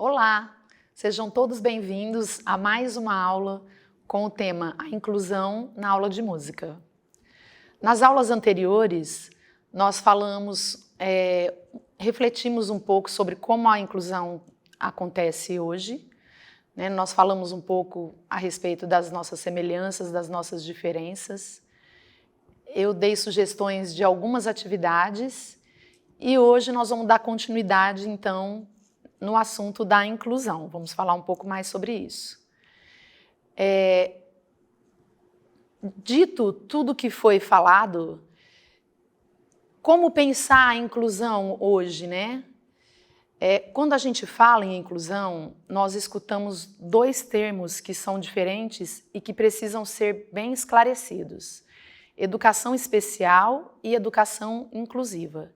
Olá, sejam todos bem-vindos a mais uma aula com o tema A Inclusão na Aula de Música. Nas aulas anteriores, nós refletimos um pouco sobre como a inclusão acontece hoje, né? Nós falamos um pouco a respeito das nossas semelhanças, das nossas diferenças. Eu dei sugestões de algumas atividades e hoje nós vamos dar continuidade, então, no assunto da inclusão. Vamos falar um pouco mais sobre isso. Dito tudo que foi falado, como pensar a inclusão hoje, né? Quando a gente fala em inclusão, nós escutamos dois termos que são diferentes e que precisam ser bem esclarecidos: educação especial e educação inclusiva.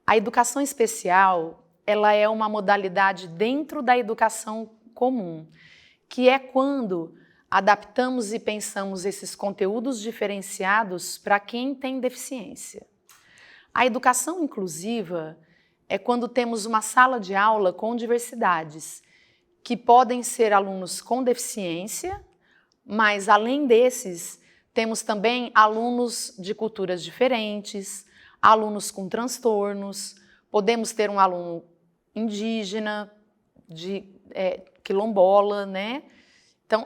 A educação especial, ela é uma modalidade dentro da educação comum, que é quando adaptamos e pensamos esses conteúdos diferenciados para quem tem deficiência. A educação inclusiva é quando temos uma sala de aula com diversidades, que podem ser alunos com deficiência, mas além desses, temos também alunos de culturas diferentes, alunos com transtornos, podemos ter um aluno indígena, quilombola, né? Então,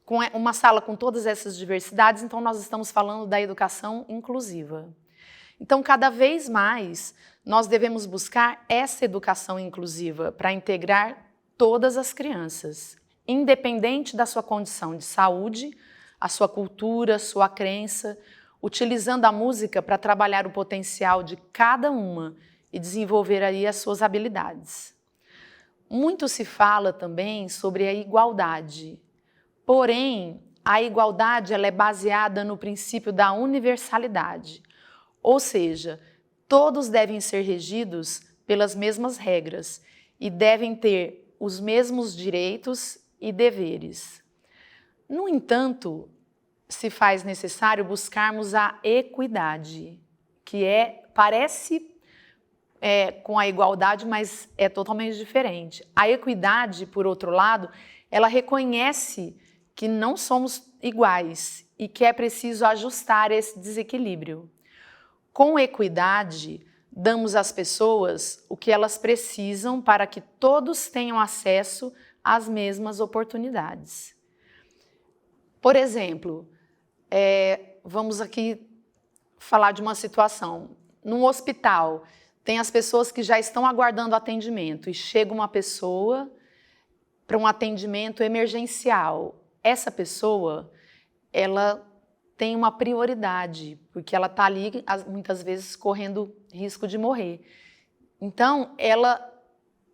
com uma sala com todas essas diversidades, então nós estamos falando da educação inclusiva. Então, cada vez mais, nós devemos buscar essa educação inclusiva para integrar todas as crianças, independente da sua condição de saúde, a sua cultura, a sua crença, utilizando a música para trabalhar o potencial de cada uma e desenvolver aí as suas habilidades. Muito se fala também sobre a igualdade, porém, a igualdade ela é baseada no princípio da universalidade, ou seja, todos devem ser regidos pelas mesmas regras e devem ter os mesmos direitos e deveres. No entanto, se faz necessário buscarmos a equidade, que parece com a igualdade, mas é totalmente diferente. A equidade, por outro lado, ela reconhece que não somos iguais e que é preciso ajustar esse desequilíbrio. Com equidade, damos às pessoas o que elas precisam para que todos tenham acesso às mesmas oportunidades. Por exemplo, vamos aqui falar de uma situação. Num hospital, tem as pessoas que já estão aguardando atendimento e chega uma pessoa para um atendimento emergencial. Essa pessoa, ela tem uma prioridade, porque ela está ali, muitas vezes, correndo risco de morrer. Então, ela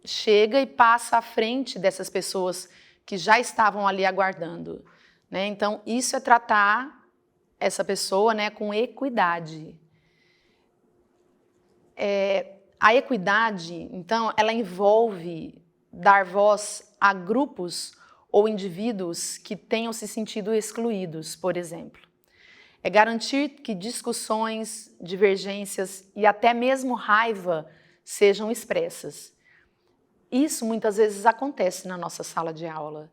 chega e passa à frente dessas pessoas que já estavam ali aguardando, né? Então, isso é tratar essa pessoa, né, com equidade. A equidade, então, ela envolve dar voz a grupos ou indivíduos que tenham se sentido excluídos, por exemplo. É garantir que discussões, divergências e até mesmo raiva sejam expressas. Isso muitas vezes acontece na nossa sala de aula,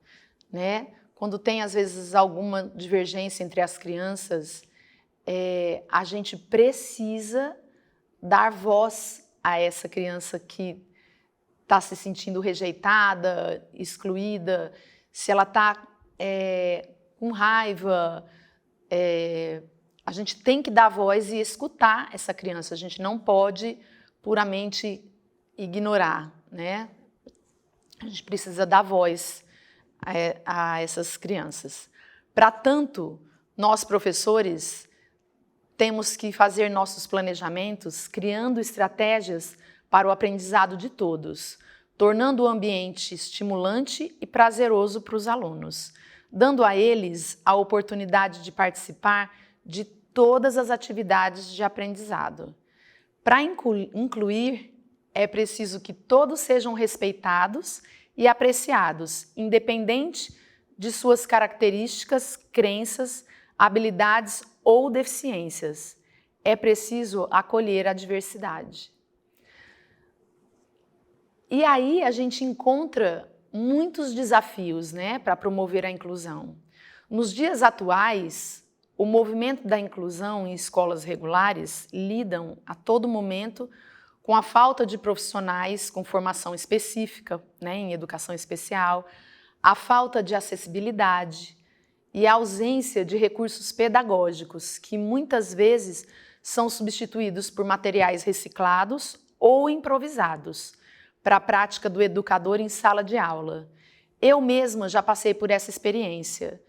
né? Quando tem, às vezes, alguma divergência entre as crianças, a gente precisa dar voz a essa criança que está se sentindo rejeitada, excluída, se ela está com raiva, a gente tem que dar voz e escutar essa criança, a gente não pode puramente ignorar, né? A gente precisa dar voz a essas crianças. Para tanto, nós professores temos que fazer nossos planejamentos criando estratégias para o aprendizado de todos, tornando o ambiente estimulante e prazeroso para os alunos, dando a eles a oportunidade de participar de todas as atividades de aprendizado. Para incluir, é preciso que todos sejam respeitados e apreciados, independente de suas características, crenças, habilidades ou deficiências. É preciso acolher a diversidade. E aí a gente encontra muitos desafios, né, para promover a inclusão. Nos dias atuais, o movimento da inclusão em escolas regulares lidam a todo momento com a falta de profissionais com formação específica, né, em educação especial, a falta de acessibilidade e a ausência de recursos pedagógicos, que muitas vezes são substituídos por materiais reciclados ou improvisados para a prática do educador em sala de aula. Eu mesma já passei por essa experiência.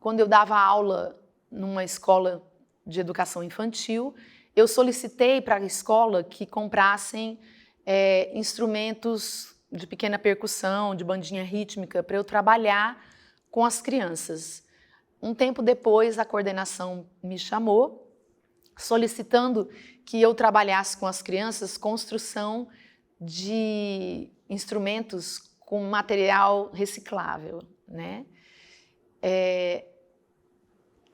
Quando eu dava aula numa escola de educação infantil, eu solicitei para a escola que comprassem instrumentos de pequena percussão, de bandinha rítmica, para eu trabalhar com as crianças. Um tempo depois, a coordenação me chamou, solicitando que eu trabalhasse com as crianças construção de instrumentos com material reciclável, né? É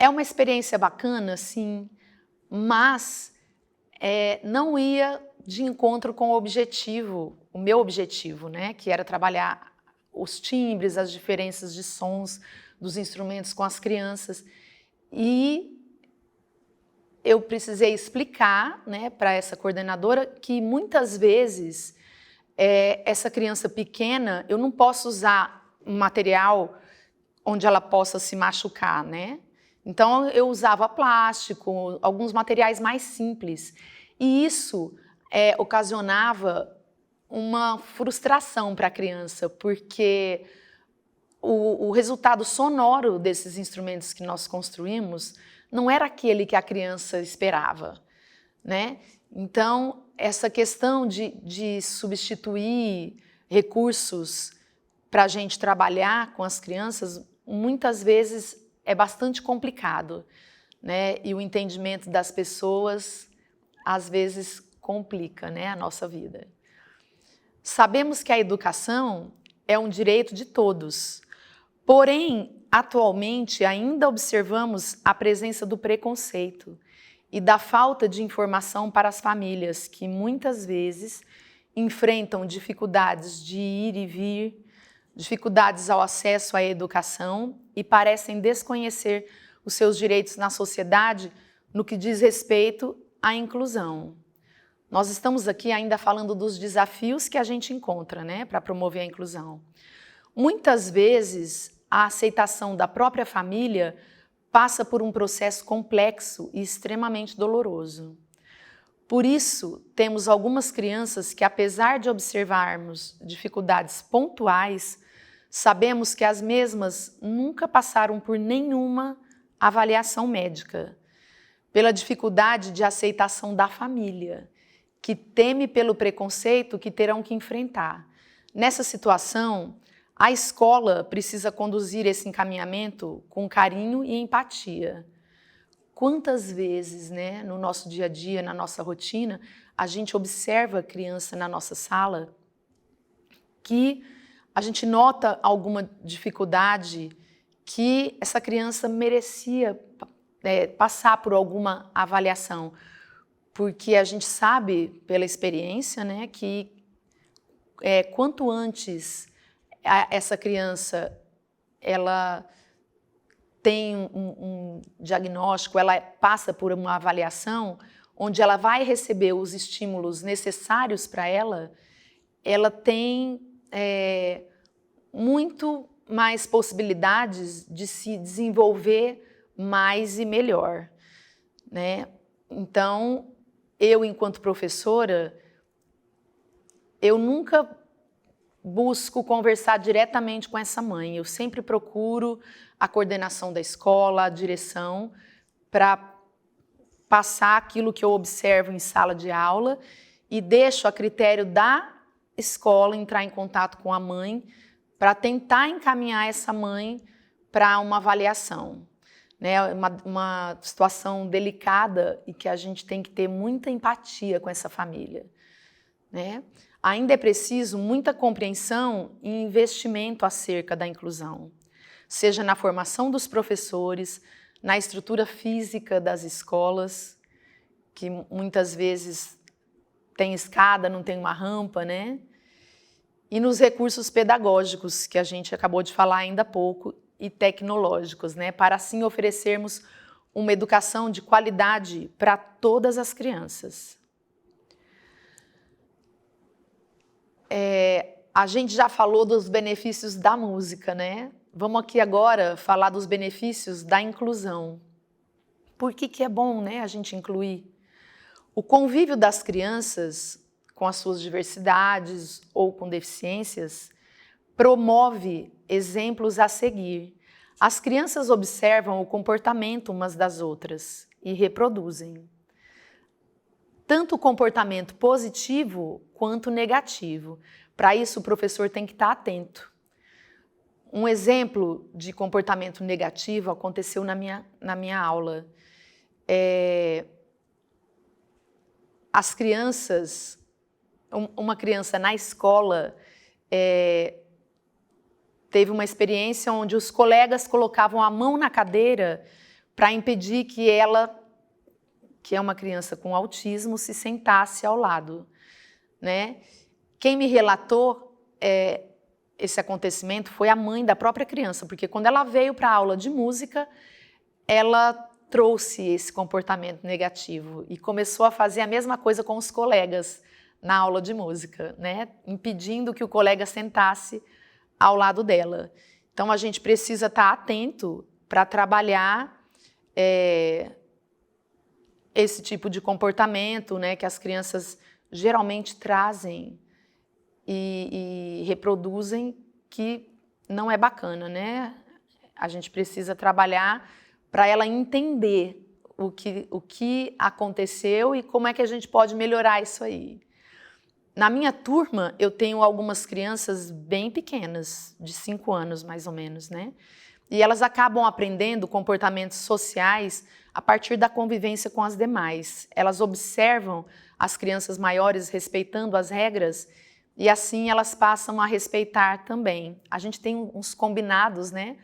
uma experiência bacana, sim, mas não ia de encontro com o meu objetivo, né? Que era trabalhar os timbres, as diferenças de sons dos instrumentos com as crianças. E eu precisei explicar, né, para essa coordenadora que muitas vezes essa criança pequena, eu não posso usar um material onde ela possa se machucar, né? Então eu usava plástico, alguns materiais mais simples. E isso ocasionava uma frustração para a criança, porque o resultado sonoro desses instrumentos que nós construímos não era aquele que a criança esperava, né? Então, essa questão de substituir recursos para a gente trabalhar com as crianças, muitas vezes é bastante complicado, né? E o entendimento das pessoas, às vezes, complica, né, a nossa vida. Sabemos que a educação é um direito de todos, porém, atualmente, ainda observamos a presença do preconceito e da falta de informação para as famílias, que muitas vezes enfrentam dificuldades de ir e vir, dificuldades ao acesso à educação e parecem desconhecer os seus direitos na sociedade no que diz respeito à inclusão. Nós estamos aqui ainda falando dos desafios que a gente encontra, né, para promover a inclusão. Muitas vezes, a aceitação da própria família passa por um processo complexo e extremamente doloroso. Por isso, temos algumas crianças que, apesar de observarmos dificuldades pontuais, sabemos que as mesmas nunca passaram por nenhuma avaliação médica, pela dificuldade de aceitação da família, que teme pelo preconceito que terão que enfrentar. Nessa situação, a escola precisa conduzir esse encaminhamento com carinho e empatia. Quantas vezes, né, no nosso dia a dia, na nossa rotina, a gente observa a criança na nossa sala que a gente nota alguma dificuldade que essa criança merecia passar por alguma avaliação, porque a gente sabe pela experiência, né, que quanto antes essa criança ela tem um diagnóstico, ela passa por uma avaliação onde ela vai receber os estímulos necessários para ela, ela tem muito mais possibilidades de se desenvolver mais e melhor, né? Então, eu, enquanto professora, eu nunca busco conversar diretamente com essa mãe. Eu sempre procuro a coordenação da escola, a direção, para passar aquilo que eu observo em sala de aula e deixo a critério da escola entrar em contato com a mãe para tentar encaminhar essa mãe para uma avaliação. Né, uma situação delicada e que a gente tem que ter muita empatia com essa família, né? Ainda é preciso muita compreensão e investimento acerca da inclusão, seja na formação dos professores, na estrutura física das escolas, que muitas vezes tem escada, não tem uma rampa, né? E nos recursos pedagógicos, que a gente acabou de falar ainda há pouco, e tecnológicos, né? Para assim oferecermos uma educação de qualidade para todas as crianças. A gente já falou dos benefícios da música, né? Vamos aqui agora falar dos benefícios da inclusão. Por que é bom, né, a gente incluir? O convívio das crianças com as suas diversidades ou com deficiências promove exemplos a seguir. As crianças observam o comportamento umas das outras e reproduzem. Tanto o comportamento positivo quanto negativo. Para isso, o professor tem que estar atento. Um exemplo de comportamento negativo aconteceu na minha aula. As crianças, uma criança na escola teve uma experiência onde os colegas colocavam a mão na cadeira para impedir que ela, que é uma criança com autismo, se sentasse ao lado, né? Quem me relatou esse acontecimento foi a mãe da própria criança, porque quando ela veio para a aula de música, ela trouxe esse comportamento negativo e começou a fazer a mesma coisa com os colegas na aula de música, né? Impedindo que o colega sentasse ao lado dela. Então, a gente precisa estar atento para trabalhar esse tipo de comportamento, né, que as crianças geralmente trazem e reproduzem, que não é bacana, né? A gente precisa trabalhar para ela entender o que aconteceu e como é que a gente pode melhorar isso aí. Na minha turma, eu tenho algumas crianças bem pequenas, de 5 anos mais ou menos, né? E elas acabam aprendendo comportamentos sociais a partir da convivência com as demais. Elas observam as crianças maiores respeitando as regras e assim elas passam a respeitar também. A gente tem uns combinados, né?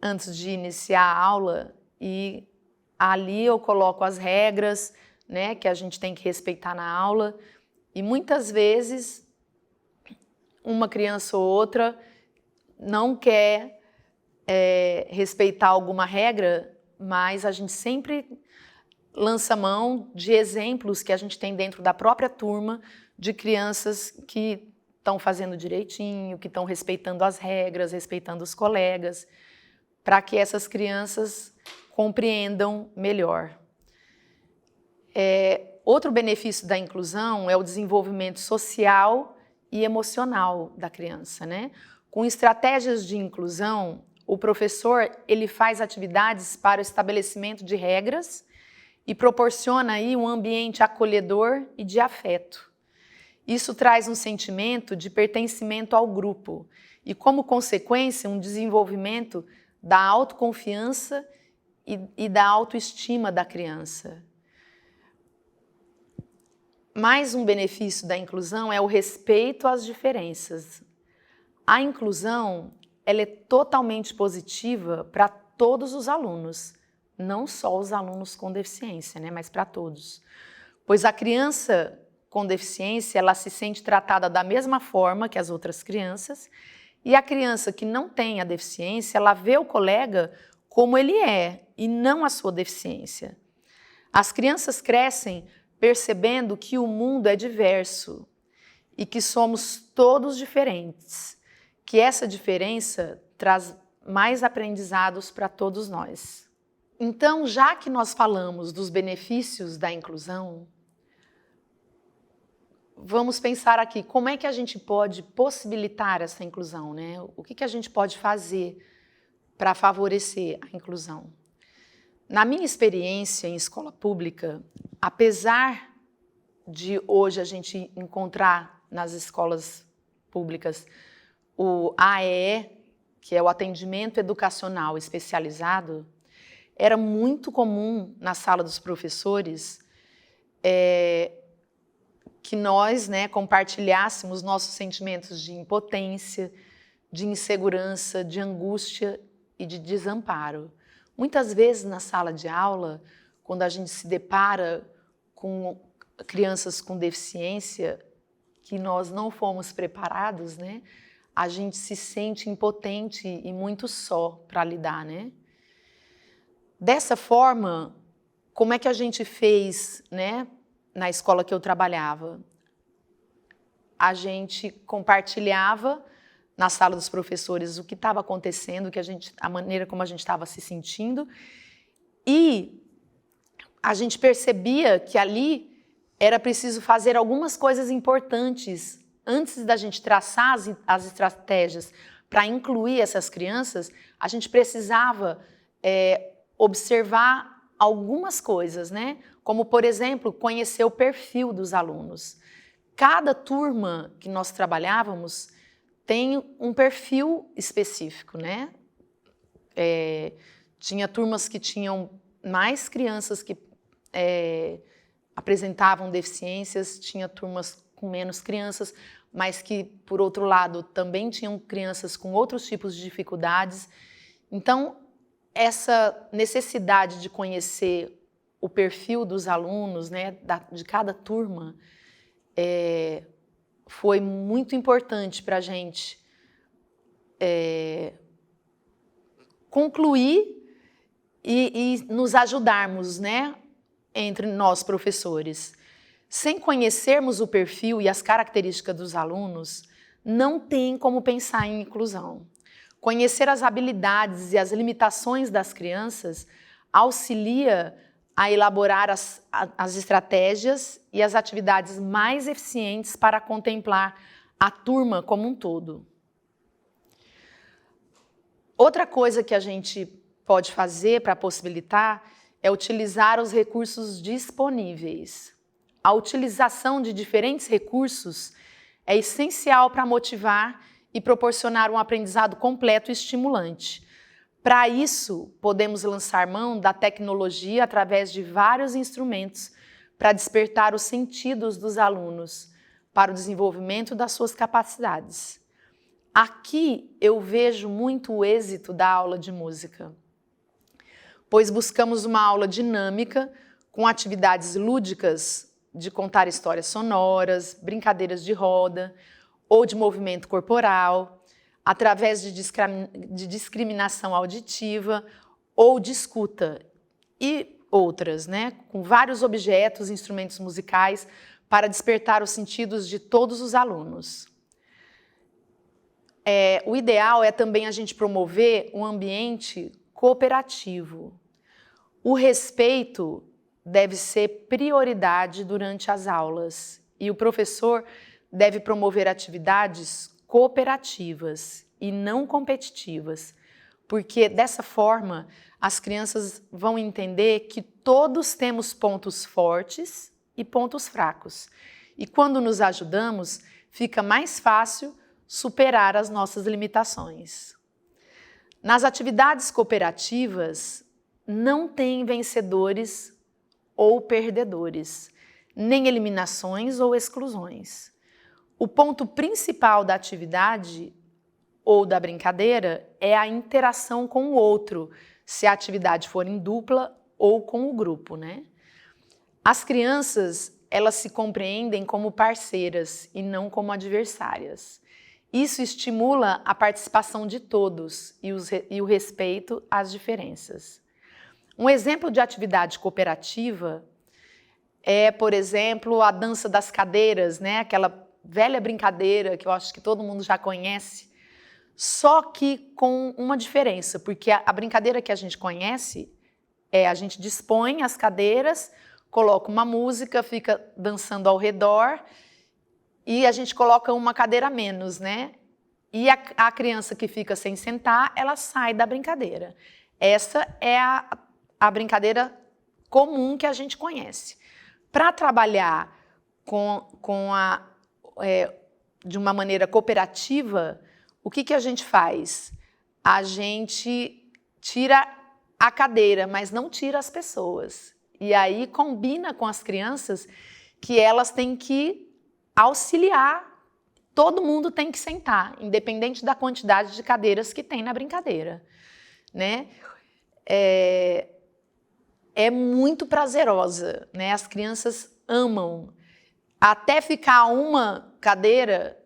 Antes de iniciar a aula, e ali eu coloco as regras, né, que a gente tem que respeitar na aula. E muitas vezes uma criança ou outra não quer respeitar alguma regra, mas a gente sempre lança mão de exemplos que a gente tem dentro da própria turma de crianças que estão fazendo direitinho, que estão respeitando as regras, respeitando os colegas, para que essas crianças compreendam melhor. Outro benefício da inclusão é o desenvolvimento social e emocional da criança, né? Com estratégias de inclusão, o professor ele faz atividades para o estabelecimento de regras e proporciona aí um ambiente acolhedor e de afeto. Isso traz um sentimento de pertencimento ao grupo e, como consequência, um desenvolvimento da autoconfiança e da autoestima da criança. Mais um benefício da inclusão é o respeito às diferenças. A inclusão ela é totalmente positiva para todos os alunos, não só os alunos com deficiência, né, mas para todos. Pois a criança com deficiência ela se sente tratada da mesma forma que as outras crianças, e a criança que não tem a deficiência, ela vê o colega como ele é e não a sua deficiência. As crianças crescem percebendo que o mundo é diverso e que somos todos diferentes, que essa diferença traz mais aprendizados para todos nós. Então, já que nós falamos dos benefícios da inclusão, vamos pensar aqui, como é que a gente pode possibilitar essa inclusão, né? O que a gente pode fazer para favorecer a inclusão? Na minha experiência em escola pública, apesar de hoje a gente encontrar nas escolas públicas o AEE, que é o Atendimento Educacional Especializado, era muito comum na sala dos professores que nós, né, compartilhássemos nossos sentimentos de impotência, de insegurança, de angústia e de desamparo. Muitas vezes na sala de aula, quando a gente se depara com crianças com deficiência, que nós não fomos preparados, né? A gente se sente impotente e muito só para lidar, né? Dessa forma, como é que a gente fez, né, na escola que eu trabalhava? A gente compartilhava na sala dos professores o que estava acontecendo, a maneira como a gente estava se sentindo, e a gente percebia que ali era preciso fazer algumas coisas importantes antes da gente traçar as estratégias para incluir essas crianças. A gente precisava observar algumas coisas, né? Como, por exemplo, conhecer o perfil dos alunos. Cada turma que nós trabalhávamos tem um perfil específico, né? Tinha turmas que tinham mais crianças que apresentavam deficiências, tinha turmas com menos crianças, mas que, por outro lado, também tinham crianças com outros tipos de dificuldades. Então, essa necessidade de conhecer o perfil dos alunos, né, de cada turma, foi muito importante para a gente concluir e nos ajudarmos, né, entre nós professores. Sem conhecermos o perfil e as características dos alunos, não tem como pensar em inclusão. Conhecer as habilidades e as limitações das crianças auxilia a elaborar as estratégias e as atividades mais eficientes para contemplar a turma como um todo. Outra coisa que a gente pode fazer para possibilitar é utilizar os recursos disponíveis. A utilização de diferentes recursos é essencial para motivar e proporcionar um aprendizado completo e estimulante. Para isso, podemos lançar mão da tecnologia através de vários instrumentos para despertar os sentidos dos alunos para o desenvolvimento das suas capacidades. Aqui eu vejo muito o êxito da aula de música, pois buscamos uma aula dinâmica com atividades lúdicas de contar histórias sonoras, brincadeiras de roda ou de movimento corporal, através de discriminação auditiva ou de escuta e outras, né, com vários objetos e instrumentos musicais para despertar os sentidos de todos os alunos. O ideal é também a gente promover um ambiente cooperativo. O respeito deve ser prioridade durante as aulas e o professor deve promover atividades cooperativas e não competitivas, porque dessa forma as crianças vão entender que todos temos pontos fortes e pontos fracos. E quando nos ajudamos, fica mais fácil superar as nossas limitações. Nas atividades cooperativas, não tem vencedores ou perdedores, nem eliminações ou exclusões. O ponto principal da atividade ou da brincadeira é a interação com o outro, se a atividade for em dupla ou com o grupo, né? As crianças, elas se compreendem como parceiras e não como adversárias. Isso estimula a participação de todos e o respeito às diferenças. Um exemplo de atividade cooperativa é, por exemplo, a dança das cadeiras, né? Aquela velha brincadeira que eu acho que todo mundo já conhece, só que com uma diferença, porque a brincadeira que a gente conhece é a gente dispõe as cadeiras, coloca uma música, fica dançando ao redor e a gente coloca uma cadeira a menos, né? E a criança que fica sem sentar, ela sai da brincadeira. Essa é a brincadeira comum que a gente conhece. Para trabalhar de uma maneira cooperativa, o que a gente faz? A gente tira a cadeira, mas não tira as pessoas. E aí combina com as crianças que elas têm que auxiliar, todo mundo tem que sentar, independente da quantidade de cadeiras que tem na brincadeira, né? É muito prazerosa, né? As crianças amam. Até ficar uma cadeira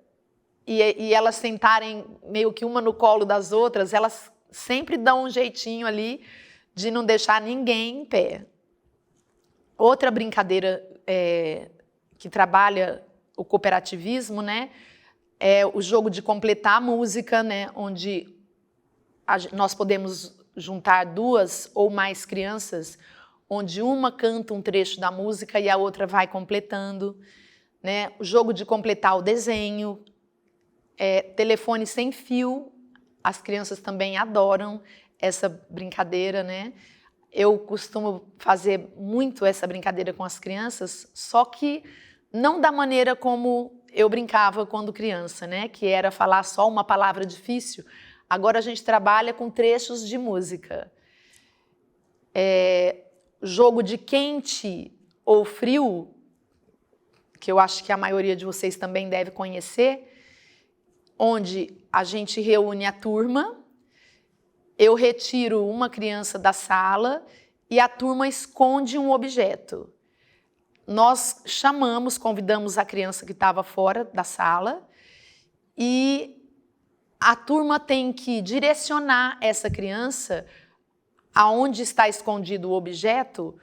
e elas sentarem meio que uma no colo das outras, elas sempre dão um jeitinho ali de não deixar ninguém em pé. Outra brincadeira que trabalha o cooperativismo, né, é o jogo de completar a música, né, onde nós podemos juntar 2 ou mais crianças, onde uma canta um trecho da música e a outra vai completando, né? O jogo de completar o desenho, telefone sem fio, as crianças também adoram essa brincadeira, né? Eu costumo fazer muito essa brincadeira com as crianças, só que não da maneira como eu brincava quando criança, né? Que era falar só uma palavra difícil. Agora a gente trabalha com trechos de música. Jogo de quente ou frio, que eu acho que a maioria de vocês também deve conhecer, onde a gente reúne a turma, eu retiro uma criança da sala e a turma esconde um objeto. Nós convidamos a criança que estava fora da sala e a turma tem que direcionar essa criança aonde está escondido o objeto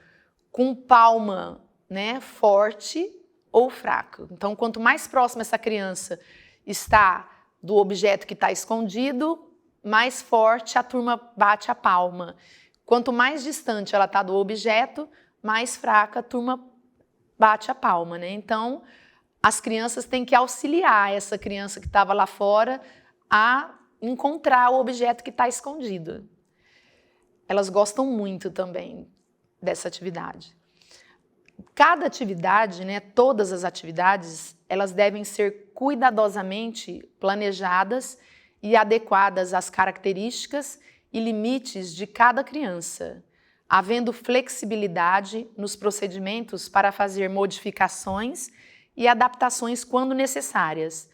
com palma, né, forte ou fraco. Então, quanto mais próxima essa criança está do objeto que está escondido, mais forte a turma bate a palma. Quanto mais distante ela está do objeto, mais fraca a turma bate a palma, né? Então, as crianças têm que auxiliar essa criança que estava lá fora a encontrar o objeto que está escondido. Elas gostam muito também dessa atividade. Cada atividade, né, todas as atividades, elas devem ser cuidadosamente planejadas e adequadas às características e limites de cada criança, havendo flexibilidade nos procedimentos para fazer modificações e adaptações quando necessárias,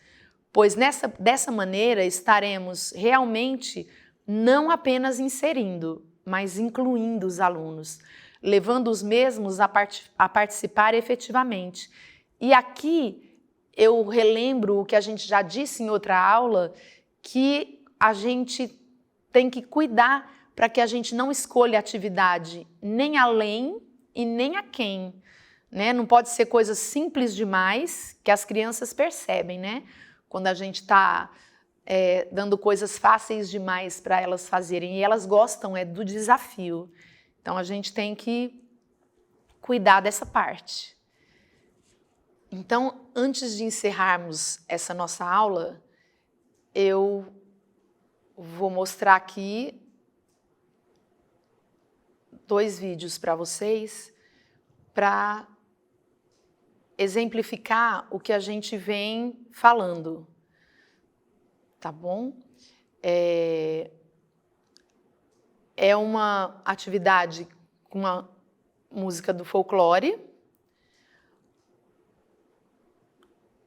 pois dessa maneira estaremos realmente não apenas inserindo, mas incluindo os alunos, levando os mesmos a participar efetivamente. E aqui eu relembro o que a gente já disse em outra aula, que a gente tem que cuidar para que a gente não escolha atividade nem além e nem aquém, né? Não pode ser coisas simples demais que as crianças percebem, né? Quando a gente está dando coisas fáceis demais para elas fazerem, e elas gostam do desafio. Então, a gente tem que cuidar dessa parte. Então, antes de encerrarmos essa nossa aula, eu vou mostrar aqui 2 vídeos para vocês, para exemplificar o que a gente vem falando. Tá bom? É uma atividade com uma música do folclore.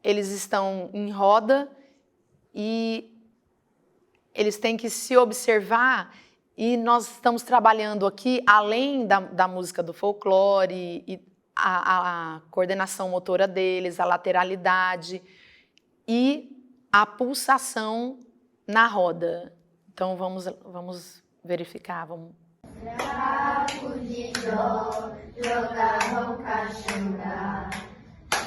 Eles estão em roda e eles têm que se observar, e nós estamos trabalhando aqui, além da música do folclore, e a coordenação motora deles, a lateralidade e a pulsação na roda. Então, vamos verificar. Trago de dó, jogavam caxanga,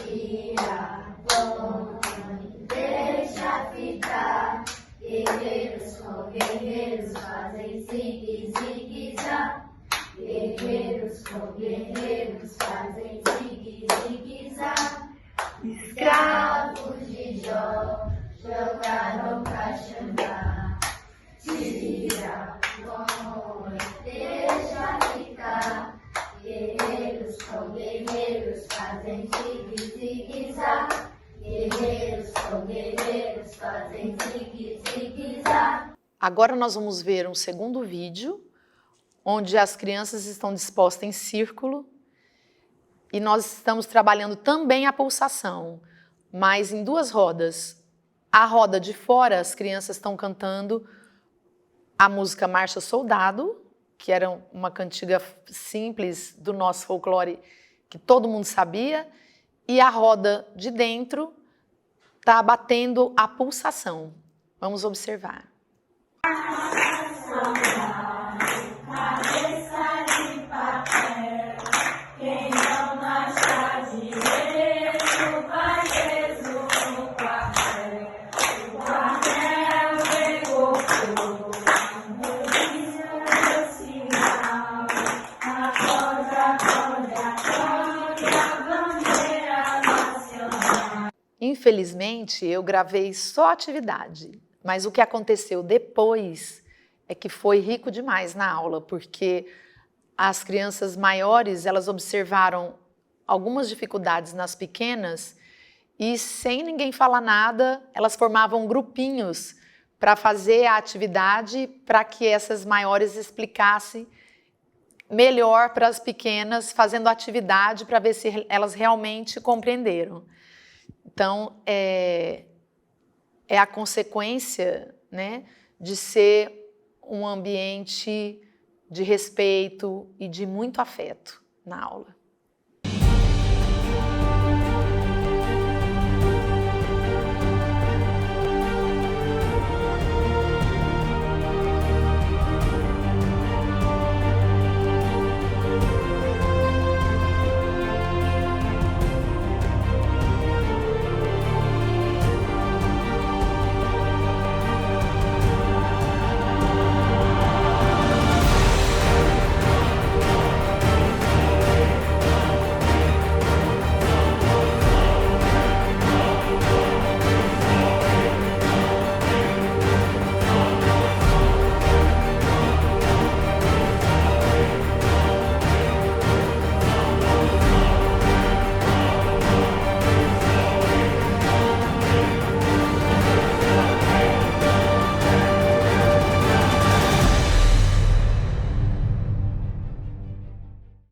tira, põe, deixa ficar. Guerreiros com guerreiros fazem zigue-zigue-zá. Guerreiros com guerreiros fazem zigue-zigue-zá. Escravos de Jó jogaram caxanga, tira, põe, deixa ficar. Guerreiros com guerreiros fazem zigue-zigue-zá. Guerreiros com guerreiros fazem zigue-zigue-zá. Agora nós vamos ver um segundo vídeo, onde as crianças estão dispostas em círculo, e nós estamos trabalhando também a pulsação, mas em 2 rodas. A roda de fora, as crianças estão cantando a música Marcha Soldado, que era uma cantiga simples do nosso folclore, que todo mundo sabia, e a roda de dentro está batendo a pulsação. Vamos observar. Infelizmente, eu gravei só a atividade, mas o que aconteceu depois é que foi rico demais na aula, porque as crianças maiores, elas observaram algumas dificuldades nas pequenas e, sem ninguém falar nada, elas formavam grupinhos para fazer a atividade para que essas maiores explicassem melhor para as pequenas, fazendo a atividade para ver se elas realmente compreenderam. Então, é a consequência, né, de ser um ambiente de respeito e de muito afeto na aula.